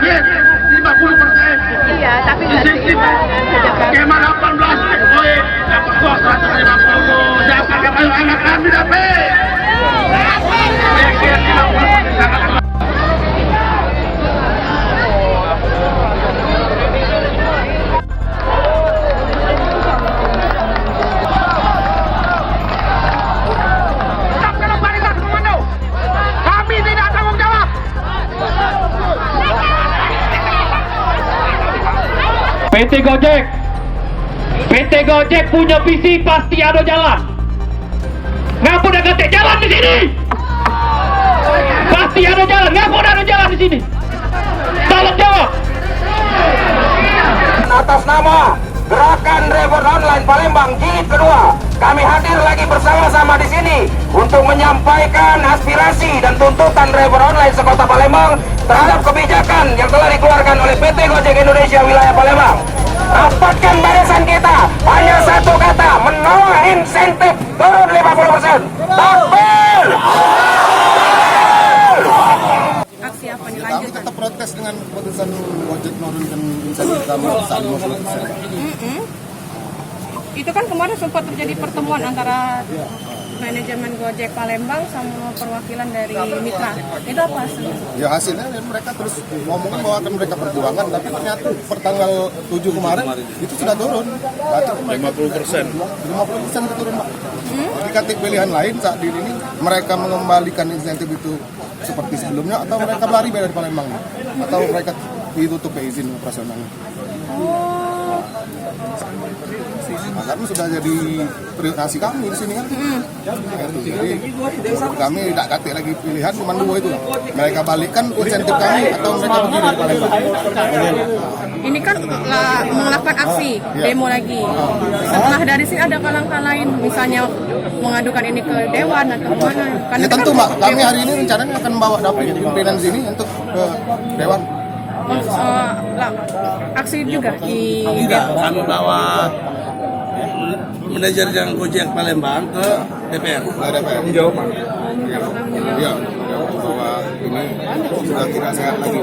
habis 50%. Iya, tapi nggak seimbang dengan kerja keras. Skema 18 poin dapat gol 150. Siapa yang anak kami dapat? Mikir 50 sangat. PT Gojek punya visi pasti ada jalan. Ngapa udah kata jalan di sini? Pasti ada jalan. Ngapa udah ada jalan di sini? Tolong jawab. Atas nama Gerakan Driver Online Palembang jilid kedua, kami hadir lagi bersama-sama di sini untuk menyampaikan aspirasi dan tuntutan driver online sekota Palembang terhadap kebijakan yang telah dikeluarkan oleh PT Gojek Indonesia wilayah Palembang. Rapatkan barisan kita, hanya satu kata, menolak insentif turun 50%. Takbir! Aksi apa nih Kami lanjut? tetap protes dengan keputusan Gojek menurunkan insentif kami saat 50%. Itu kan kemarin sempat terjadi pertemuan antara manajemen Gojek Palembang sama perwakilan dari mitra. Itu apa hasilnya? Ya hasilnya mereka terus ngomongin bahwa akan mereka perjuangan, tapi ternyata pertanggal 7 kemarin itu sudah turun. 50%. 50% itu turun, Pak. Dikasih pilihan lain saat ini mereka mengembalikan insentif itu seperti sebelumnya atau mereka lari dari Palembang atau mereka ditutup izin operasionalnya. Nah, karena sudah jadi prioritasi kami di sini kan. Jadi kami tidak kate lagi pilihan cuma dua itu. Mereka balikkan insentif kami atau mereka pergi dari Palembang. Ini kan melakukan aksi, demo lagi. Setelah dari sini ada langkah lain, misalnya mengadukan ini ke Dewan atau mana? Karena Ya tentu, kan Mbak. Kami hari ini rencananya akan membawa dapur pimpinan sini untuk ke Dewan. Aksi juga di Tidak, kami bawa manajer yang Gojek Palembang ke DPR. Menjawab, Pak. Iya, bahwa ini sudah tidak sehat lagi.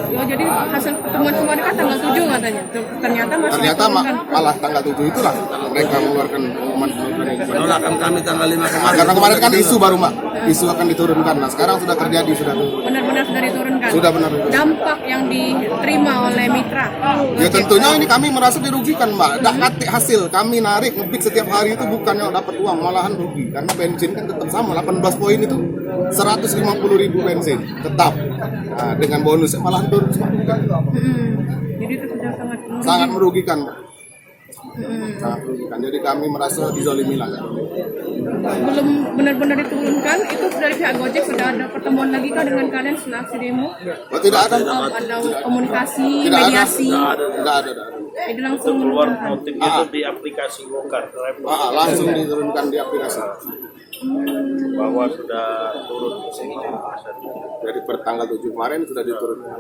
Oh, jadi hasil pertemuan kemarin kan tanggal 7 katanya. Ternyata masih diturunkan. Malah tanggal 7 itulah mereka mengeluarkan pengumuman Penolakan kami tanggal 5 kemarin. karena kemarin kan isu baru, Mbak. Isu akan diturunkan. Nah, sekarang sudah terjadi, sudah Benar-benar sudah diturunkan. Sudah benar. Dampak yang diterima oleh mitra. Ya tentunya ini kami merasa dirugikan, Mbak. Dapat hasil kami narik ngebit setiap hari itu bukannya dapat uang, malahan rugi karena bensin kan tetap sama 18 poin itu 150.000 bensin tetap. Nah, dengan bonus malahan turun. Jadi itu sudah Sangat merugikan. Sangat merugikan. Jadi kami merasa dizolimi lah. belum benar-benar diturunkan. Itu dari pihak Gojek sudah ada pertemuan lagi kah dengan kalian setelah aksi demo? Oh, tidak ada. Ada komunikasi, Tidak mediasi. Tidak ada. Jadi langsung keluar menurunkan. notif itu di aplikasi Gokar Langsung diturunkan di aplikasi. bahwa sudah turun Dari pertanggal 7 kemarin sudah diturunkan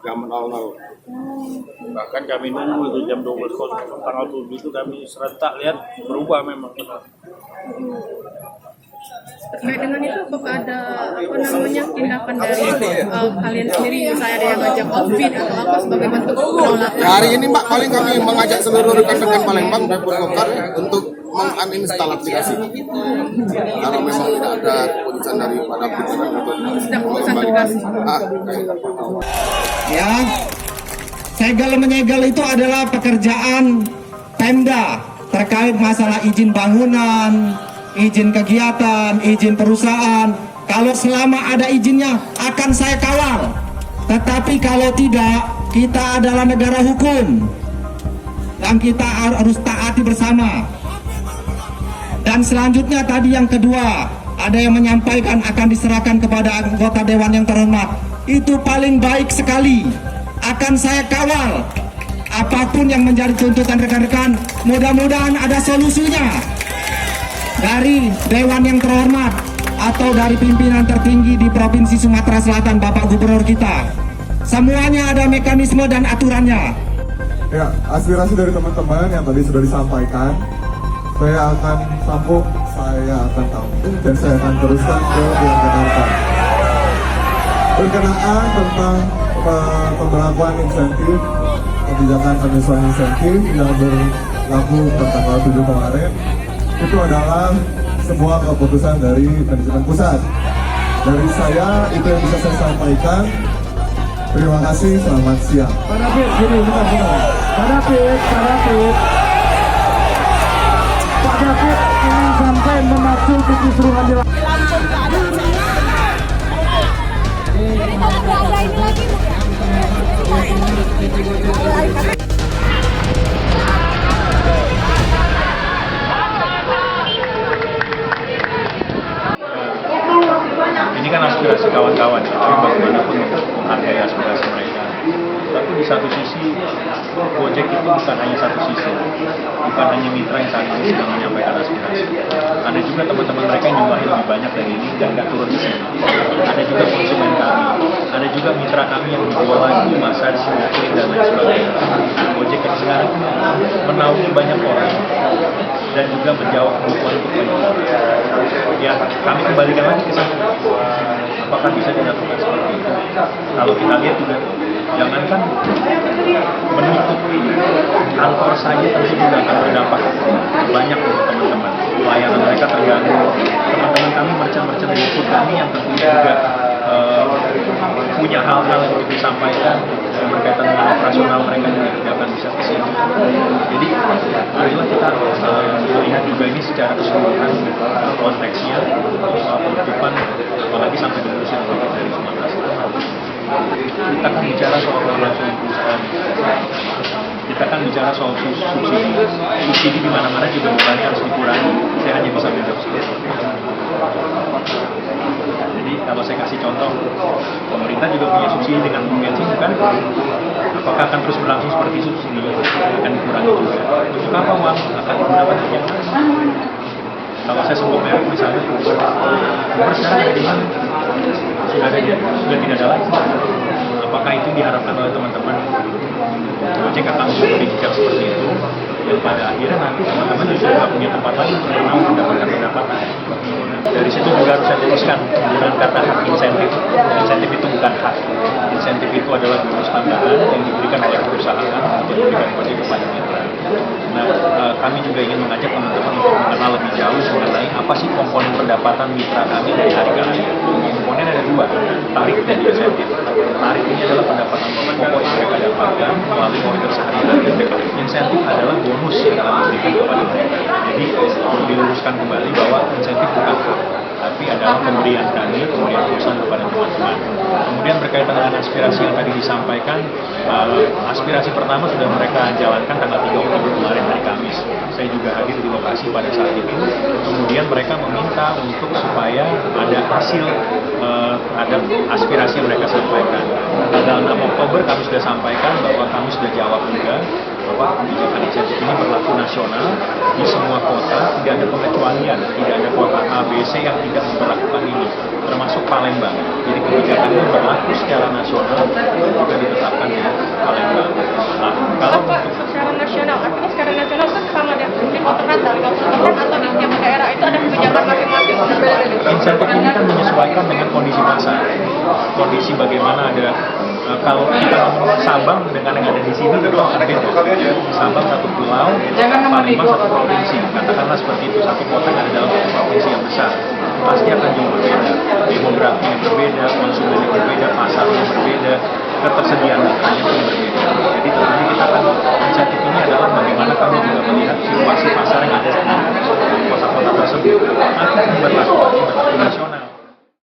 jam 00. bahkan kami nunggu itu jam 12 tanggal 7 itu kami serentak lihat berubah memang. Terkait dengan itu apakah ada tindakan dari kalian sendiri, misalnya ada yang ngajak offbeat atau apa sebagai bentuk penolakan? Ya, hari ini, Mbak, paling kami mengajak seluruh rekan-rekan Palembang dan Gokar untuk menginstal aplikasi. Kalau memang tidak ada keputusan daripada pimpinan untuk Sudah keputusan aplikasi. Ya, segel menyegel itu adalah pekerjaan Pemda terkait masalah izin bangunan, izin kegiatan, izin perusahaan. Kalau selama ada izinnya akan saya kawal. Tetapi kalau tidak, kita adalah negara hukum dan kita harus taati bersama. Dan selanjutnya tadi yang kedua, ada yang menyampaikan akan diserahkan kepada anggota Dewan yang terhormat. Itu paling baik sekali. Akan saya kawal. Apapun yang menjadi tuntutan rekan-rekan, mudah-mudahan ada solusinya dari Dewan yang terhormat atau dari pimpinan tertinggi di Provinsi Sumatera Selatan, Bapak Gubernur kita. Semuanya ada mekanisme dan aturannya. Ya, aspirasi dari teman-teman yang tadi sudah disampaikan, saya akan sambung, saya akan tampung, dan saya akan teruskan ke Jakarta. berkenaan tentang pemberlakuan insentif, kebijakan penyesuaian insentif yang berlaku tanggal 7 kemarin, itu adalah sebuah keputusan dari manajemen pusat. Dari saya, itu yang bisa saya sampaikan. Terima kasih, selamat siang. Pak David, gini, bentar. Pak David ingin sampai memacu kekisruhan di Ini kan aspirasi kawan-kawan, tapi bagaimanapun menghargai aspirasi mereka. Tapi di satu sisi, Gojek itu bukan hanya satu sisi, bukan hanya mitra yang saat ini sedang menyampaikan aspirasi. Ada juga teman-teman mereka yang jumlahnya lebih banyak dari ini dan nggak turun di sini. Ada juga konsumen kami, ada juga mitra kami yang berjualan di massage, smoking dan lain sebagainya. Gojek yang sekarang menaungi banyak orang dan juga menjawab kebutuhan untuk banyak orang. Ya, kami kembalikan lagi ke sana. Apakah bisa dilakukan seperti itu? Kalau kita lihat juga, jangankan menutup kantor saja tentu juga akan berdampak banyak untuk teman-teman. Layanan mereka terganggu. Teman-teman kami, merchant-merchant di food kami yang tentunya juga punya hal-hal yang perlu disampaikan berkaitan dengan operasional mereka juga tidak akan bisa kesini. Jadi, marilah kita melihat juga ini secara keseluruhan konteksnya penutupan, apalagi sampai diurusin dari Sumatera Selatan. Kita akan bicara soal langsung perusahaan. Kita akan bicara soal subsidi di mana-mana juga bukannya harus dikurangi. Saya hanya bisa menjawab seperti itu. Jadi kalau saya kasih contoh, pemerintah juga punya subsidi dengan bensin, bukan? Apakah akan terus berlangsung seperti subsidi? Akan dikurangi juga. Untuk apa uang akan digunakan untuk kalau saya sebut merek misalnya, Uber sekarang ada di mana? Sudah tidak ada lagi. Apakah itu diharapkan oleh teman-teman? Gojek akan berbicara seperti itu, dan pada akhirnya nanti teman-teman juga nggak punya tempat lagi untuk mendapatkan pendapatan. Dari situ juga harus saya luruskan dengan kata hak insentif. Insentif itu bukan hak. Insentif itu adalah bonus tambahan yang diberikan oleh perusahaan untuk diberikan kepada mitra. Nah, kami juga ingin mengajak teman-teman untuk mengenal lebih jauh mengenai apa sih komponen pendapatan mitra kami dari hari ke hari. Komponen ada dua, tarif dan insentif. Tarif ini adalah pendapatan pokok yang mereka dapatkan melalui order sehari-hari. Insentif adalah bonus yang kami berikan kepada mereka. Jadi perlu diluruskan kembali bahwa insentif bukan hak, tapi adalah pemberian kami, pemberian perusahaan kepada teman-teman. Kemudian berkaitan dengan aspirasi yang tadi disampaikan, aspirasi pertama sudah mereka jalankan tanggal 3 Oktober kemarin hari Kamis. Saya juga hadir di lokasi pada saat itu. Kemudian mereka meminta untuk supaya ada hasil ada aspirasi yang mereka sampaikan. Tanggal 6 Oktober kami sudah sampaikan bahwa kami sudah jawab juga bahwa kebijakan insentif ini berlaku nasional di semua kota, tidak ada pengecualian, tidak ada kota A, B, C yang tidak memperlakukan ini, termasuk Palembang. Jadi kebijakan ini berlaku secara nasional, juga ditetapkan di Palembang. Nah, kalau secara nasional, artinya secara nasional kan sama dengan di rata 50% atau di setiap daerah itu ada kebijakan masing-masing. Insentif ini kan menyesuaikan dengan kondisi pasar, kondisi bagaimana ada. Kalau kita ngomong Sabang dengan yang ada di sini itu akan beda. Sabang satu pulau, Palembang satu provinsi. Katakanlah seperti itu, satu kota yang ada dalam satu provinsi yang besar. Pasti akan jauh berbeda. Demografi yang berbeda, konsumen yang berbeda, pasar yang berbeda, ketersediaan